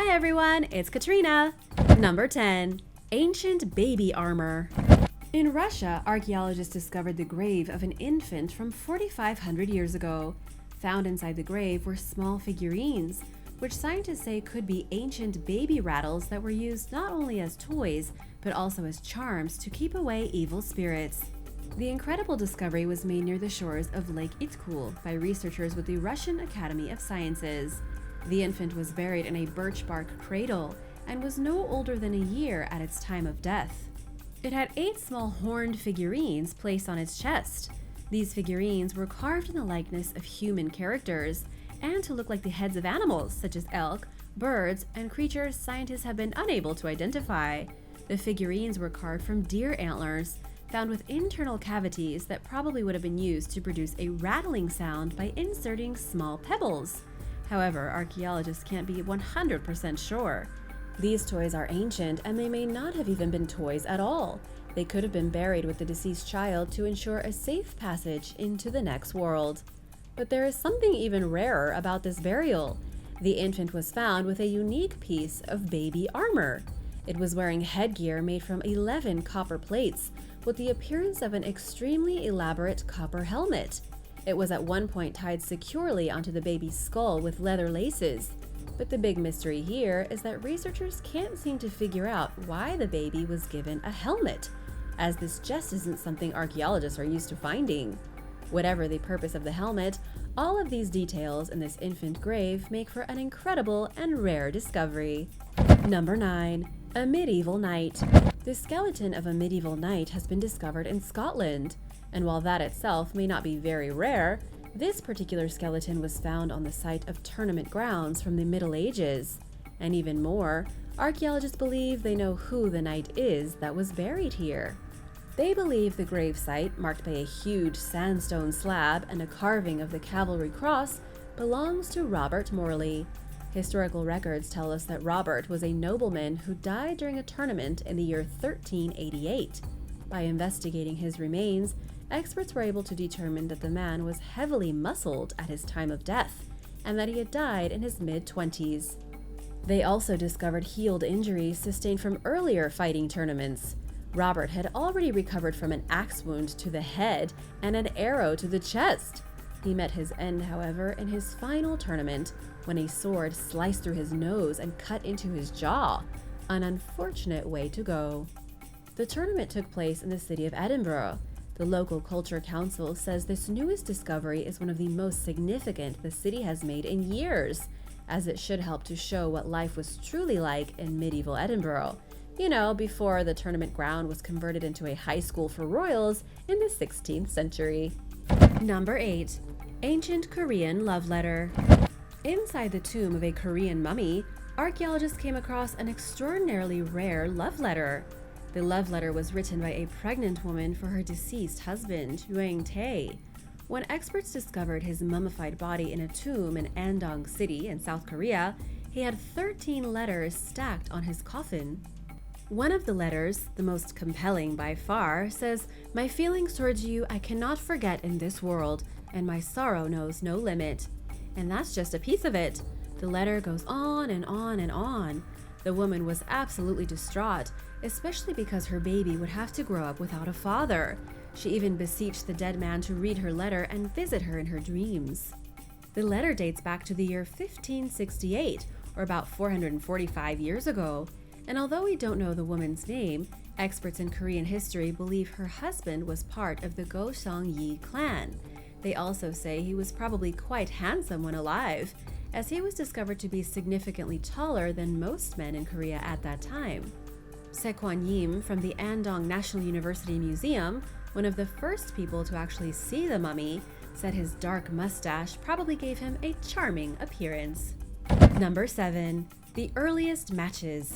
Hi everyone, it's Katrina. Number 10. Ancient baby armor. In Russia, archaeologists discovered the grave of an infant from 4,500 years ago. Found inside the grave were small figurines, which scientists say could be ancient baby rattles that were used not only as toys, but also as charms to keep away evil spirits. The incredible discovery was made near the shores of Lake Itkul by researchers with the Russian Academy of Sciences. The infant was buried in a birch bark cradle and was no older than a year at its time of death. It had 8 small horned figurines placed on its chest. These figurines were carved in the likeness of human characters and to look like the heads of animals such as elk, birds, and creatures scientists have been unable to identify. The figurines were carved from deer antlers, found with internal cavities that probably would have been used to produce a rattling sound by inserting small pebbles. However, archaeologists can't be 100% sure. These toys are ancient and they may not have even been toys at all. They could have been buried with the deceased child to ensure a safe passage into the next world. But there is something even rarer about this burial. The infant was found with a unique piece of baby armor. It was wearing headgear made from 11 copper plates, with the appearance of an extremely elaborate copper helmet. It was at one point tied securely onto the baby's skull with leather laces. But the big mystery here is that researchers can't seem to figure out why the baby was given a helmet, as this just isn't something archaeologists are used to finding. Whatever the purpose of the helmet, all of these details in this infant grave make for an incredible and rare discovery. Number 9. A medieval knight. The skeleton of a medieval knight has been discovered in Scotland, and while that itself may not be very rare, this particular skeleton was found on the site of tournament grounds from the Middle Ages. And even more, archaeologists believe they know who the knight is that was buried here. They believe the grave site, marked by a huge sandstone slab and a carving of the cavalry cross, belongs to Robert Morley. Historical records tell us that Robert was a nobleman who died during a tournament in the year 1388. By investigating his remains, experts were able to determine that the man was heavily muscled at his time of death, and that he had died in his mid-20s. They also discovered healed injuries sustained from earlier fighting tournaments. Robert had already recovered from an axe wound to the head and an arrow to the chest. He met his end, however, in his final tournament, when a sword sliced through his nose and cut into his jaw. An unfortunate way to go. The tournament took place in the city of Edinburgh. The local culture council says this newest discovery is one of the most significant the city has made in years, as it should help to show what life was truly like in medieval Edinburgh. You know, before the tournament ground was converted into a high school for royals in the 16th century. Number 8. Ancient Korean love letter. Inside the tomb of a Korean mummy, archaeologists came across an extraordinarily rare love letter. The love letter was written by a pregnant woman for her deceased husband, Yuang Tae. When experts discovered his mummified body in a tomb in Andong City in South Korea, he had 13 letters stacked on his coffin. One of the letters, the most compelling by far, says, "My feelings towards you I cannot forget in this world, and my sorrow knows no limit." And that's just a piece of it. The letter goes on and on and on. The woman was absolutely distraught, especially because her baby would have to grow up without a father. She even beseeched the dead man to read her letter and visit her in her dreams. The letter dates back to the year 1568, or about 445 years ago. And although we don't know the woman's name, experts in Korean history believe her husband was part of the Go-seong-yi clan. They also say he was probably quite handsome when alive, as he was discovered to be significantly taller than most men in Korea at that time. Sekwan Yim from the Andong National University Museum, one of the first people to actually see the mummy, said his dark mustache probably gave him a charming appearance. Number 7. The earliest matches.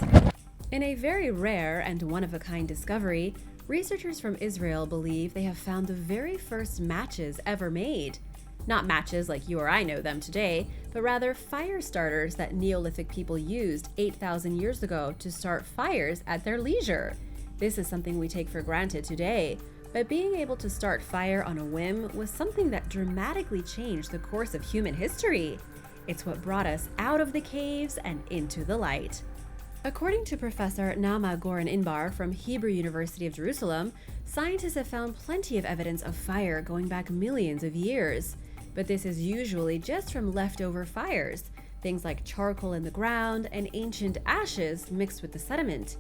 In a very rare and one-of-a-kind discovery, researchers from Israel believe they have found the very first matches ever made. Not matches like you or I know them today, but rather fire starters that Neolithic people used 8,000 years ago to start fires at their leisure. This is something we take for granted today, but being able to start fire on a whim was something that dramatically changed the course of human history. It's what brought us out of the caves and into the light. According to Professor Naama Goren-Inbar from Hebrew University of Jerusalem, scientists have found plenty of evidence of fire going back millions of years. But this is usually just from leftover fires, things like charcoal in the ground and ancient ashes mixed with the sediment.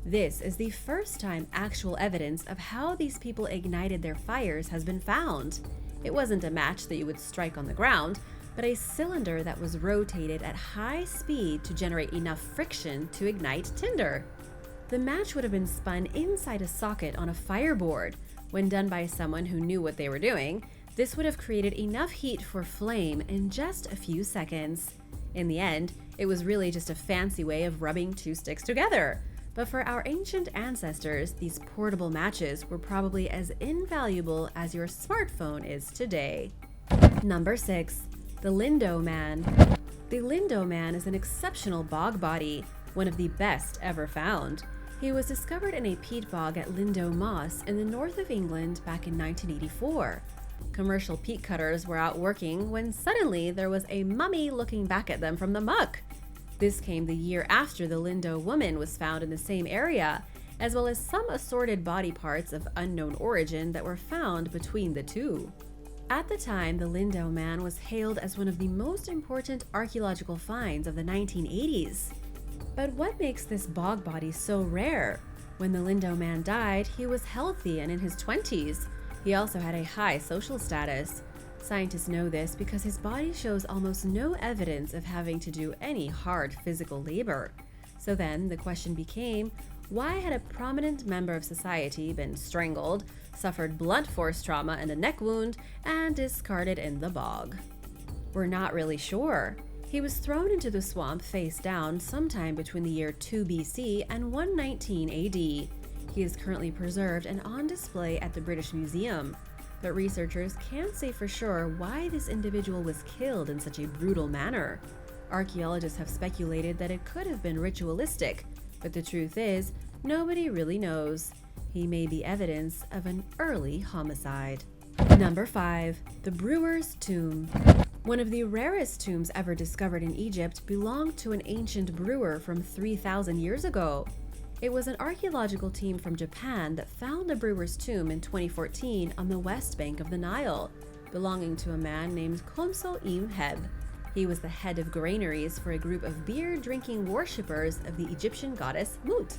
This is the first time actual evidence of how these people ignited their fires has been found. It wasn't a match that you would strike on the ground, but a cylinder that was rotated at high speed to generate enough friction to ignite tinder. The match would have been spun inside a socket on a fireboard. When done by someone who knew what they were doing, this would have created enough heat for flame in just a few seconds. In the end, it was really just a fancy way of rubbing two sticks together. But for our ancient ancestors, these portable matches were probably as invaluable as your smartphone is today. Number 6. The Lindo Man. The Lindo Man is an exceptional bog body, one of the best ever found. He was discovered in a peat bog at Lindo Moss in the north of England back in 1984. Commercial peat cutters were out working when suddenly there was a mummy looking back at them from the muck. This came the year after the Lindo woman was found in the same area, as well as some assorted body parts of unknown origin that were found between the two. At the time, the Lindo Man was hailed as one of the most important archaeological finds of the 1980s. But what makes this bog body so rare? When the Lindo Man died, he was healthy and in his 20s. He also had a high social status. Scientists know this because his body shows almost no evidence of having to do any hard physical labor. So then the question became, why had a prominent member of society been strangled, suffered blunt force trauma and a neck wound, and discarded in the bog? We're not really sure. He was thrown into the swamp face down sometime between the year 2 BC and 119 AD. He is currently preserved and on display at the British Museum. But researchers can't say for sure why this individual was killed in such a brutal manner. Archaeologists have speculated that it could have been ritualistic, but the truth is, nobody really knows. He may be evidence of an early homicide. Number 5. The Brewer's Tomb. One of the rarest tombs ever discovered in Egypt belonged to an ancient brewer from 3,000 years ago. It was an archaeological team from Japan that found the brewer's tomb in 2014 on the west bank of the Nile, belonging to a man named Khomso Im Heb. He was the head of granaries for a group of beer-drinking worshippers of the Egyptian goddess Mut.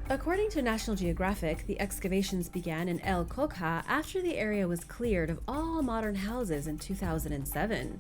According to National Geographic, the excavations began in El Kokha after the area was cleared of all modern houses in 2007.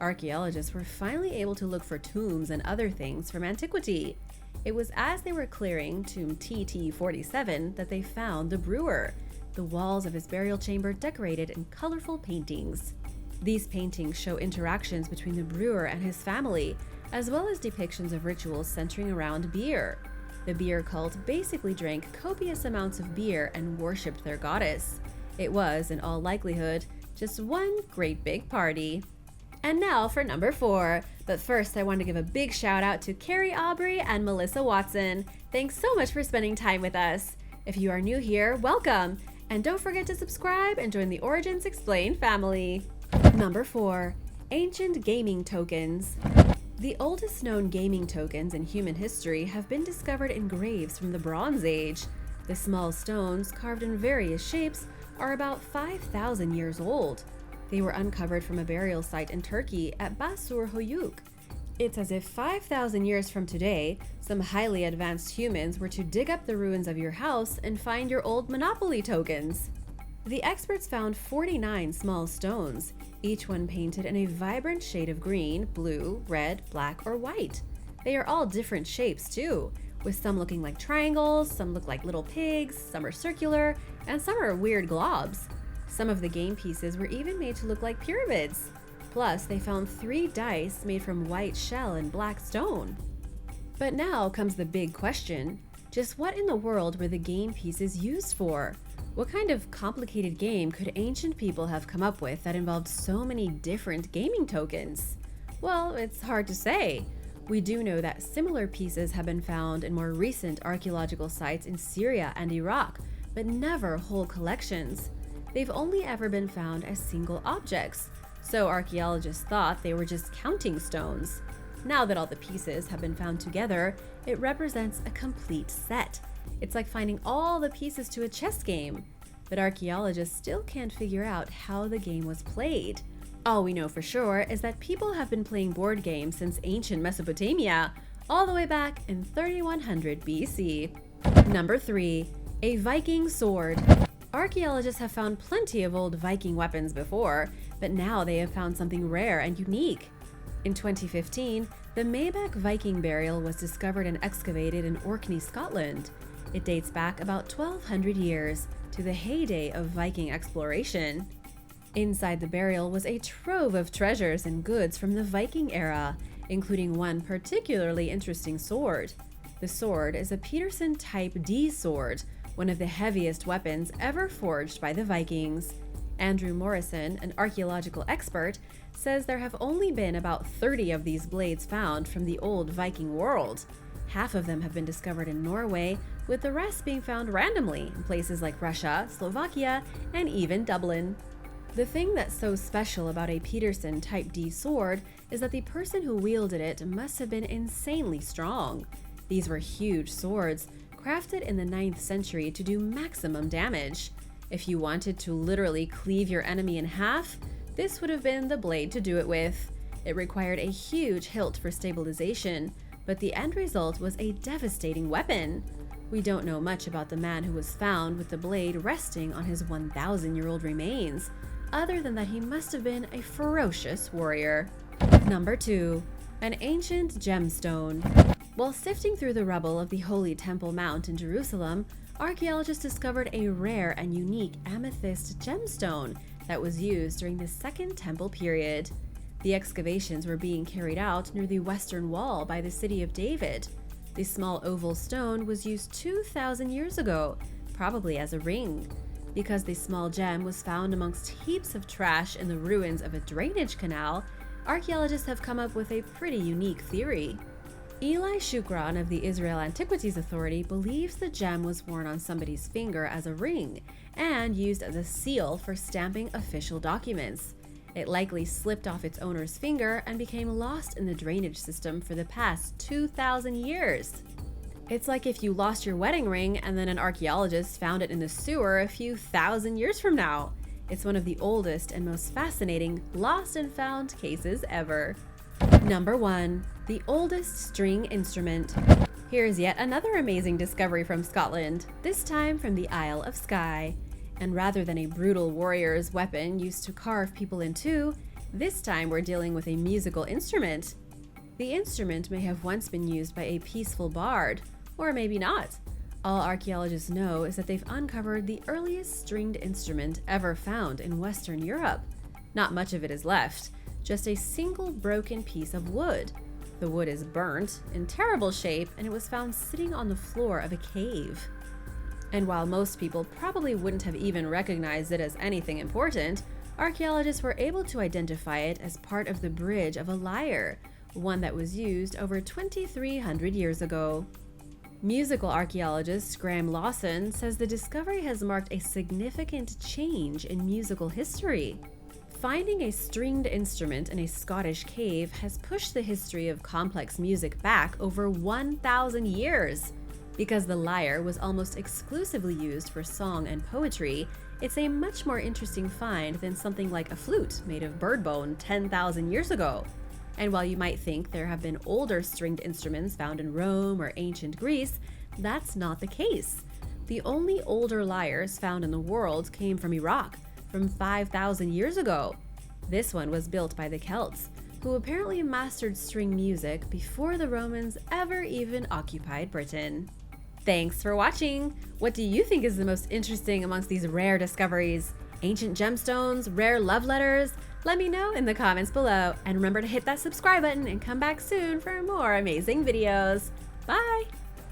Archaeologists were finally able to look for tombs and other things from antiquity. It was as they were clearing tomb TT47 that they found the brewer, the walls of his burial chamber decorated in colorful paintings. These paintings show interactions between the brewer and his family, as well as depictions of rituals centering around beer. The beer cult basically drank copious amounts of beer and worshipped their goddess. It was, in all likelihood, just one great big party. And now for number 4. But first, I want to give a big shout out to Carrie Aubrey and Melissa Watson. Thanks so much for spending time with us. If you are new here, welcome. And don't forget to subscribe and join the Origins Explained family. Number 4. Ancient gaming tokens. The oldest known gaming tokens in human history have been discovered in graves from the Bronze Age. The small stones, carved in various shapes, are about 5,000 years old. They were uncovered from a burial site in Turkey at Basur Hoyuk. It's as if 5,000 years from today, some highly advanced humans were to dig up the ruins of your house and find your old Monopoly tokens. The experts found 49 small stones, each one painted in a vibrant shade of green, blue, red, black, or white. They are all different shapes too, with some looking like triangles, some look like little pigs, some are circular, and some are weird globs. Some of the game pieces were even made to look like pyramids. Plus, they found 3 dice made from white shell and black stone. But now comes the big question. Just what in the world were the game pieces used for? What kind of complicated game could ancient people have come up with that involved so many different gaming tokens? Well, it's hard to say. We do know that similar pieces have been found in more recent archaeological sites in Syria and Iraq, but never whole collections. They've only ever been found as single objects. So archaeologists thought they were just counting stones. Now that all the pieces have been found together, it represents a complete set. It's like finding all the pieces to a chess game. But archaeologists still can't figure out how the game was played. All we know for sure is that people have been playing board games since ancient Mesopotamia, all the way back in 3100 BC. Number 3. A Viking sword. Archaeologists have found plenty of old Viking weapons before, but now they have found something rare and unique. In 2015, the Maybeck Viking burial was discovered and excavated in Orkney, Scotland. It dates back about 1200 years to the heyday of Viking exploration. Inside the burial was a trove of treasures and goods from the Viking era, including one particularly interesting sword. The sword is a Peterson Type D sword, one of the heaviest weapons ever forged by the Vikings. Andrew Morrison, an archaeological expert, says there have only been about 30 of these blades found from the old Viking world. Half of them have been discovered in Norway, with the rest being found randomly in places like Russia, Slovakia, and even Dublin. The thing that's so special about a Peterson Type D sword is that the person who wielded it must have been insanely strong. These were huge swords, crafted in the 9th century to do maximum damage. If you wanted to literally cleave your enemy in half, this would have been the blade to do it with. It required a huge hilt for stabilization, but the end result was a devastating weapon. We don't know much about the man who was found with the blade resting on his 1,000-year-old remains, other than that he must have been a ferocious warrior. Number 2. An ancient gemstone. While sifting through the rubble of the Holy Temple Mount in Jerusalem, archaeologists discovered a rare and unique amethyst gemstone that was used during the Second Temple period. The excavations were being carried out near the Western Wall by the city of David. The small oval stone was used 2,000 years ago, probably as a ring. Because the small gem was found amongst heaps of trash in the ruins of a drainage canal, archaeologists have come up with a pretty unique theory. Eli Shukran of the Israel Antiquities Authority believes the gem was worn on somebody's finger as a ring and used as a seal for stamping official documents. It likely slipped off its owner's finger and became lost in the drainage system for the past 2,000 years. It's like if you lost your wedding ring and then an archaeologist found it in the sewer a few thousand years from now. It's one of the oldest and most fascinating lost and found cases ever. Number 1. The oldest string instrument. Here's yet another amazing discovery from Scotland, this time from the Isle of Skye. And rather than a brutal warrior's weapon used to carve people in two, this time we're dealing with a musical instrument. The instrument may have once been used by a peaceful bard, or maybe not. All archaeologists know is that they've uncovered the earliest stringed instrument ever found in Western Europe. Not much of it is left, just a single broken piece of wood. The wood is burnt, in terrible shape, and it was found sitting on the floor of a cave. And while most people probably wouldn't have even recognized it as anything important, archaeologists were able to identify it as part of the bridge of a lyre, one that was used over 2,300 years ago. Musical archaeologist Graham Lawson says the discovery has marked a significant change in musical history. Finding a stringed instrument in a Scottish cave has pushed the history of complex music back over 1,000 years. Because the lyre was almost exclusively used for song and poetry, it's a much more interesting find than something like a flute made of bird bone 10,000 years ago. And while you might think there have been older stringed instruments found in Rome or ancient Greece, that's not the case. The only older lyres found in the world came from Iraq, from 5,000 years ago. This one was built by the Celts, who apparently mastered string music before the Romans ever even occupied Britain. Thanks for watching! What do you think is the most interesting amongst these rare discoveries? Ancient gemstones? Rare love letters? Let me know in the comments below, and remember to hit that subscribe button and come back soon for more amazing videos. Bye!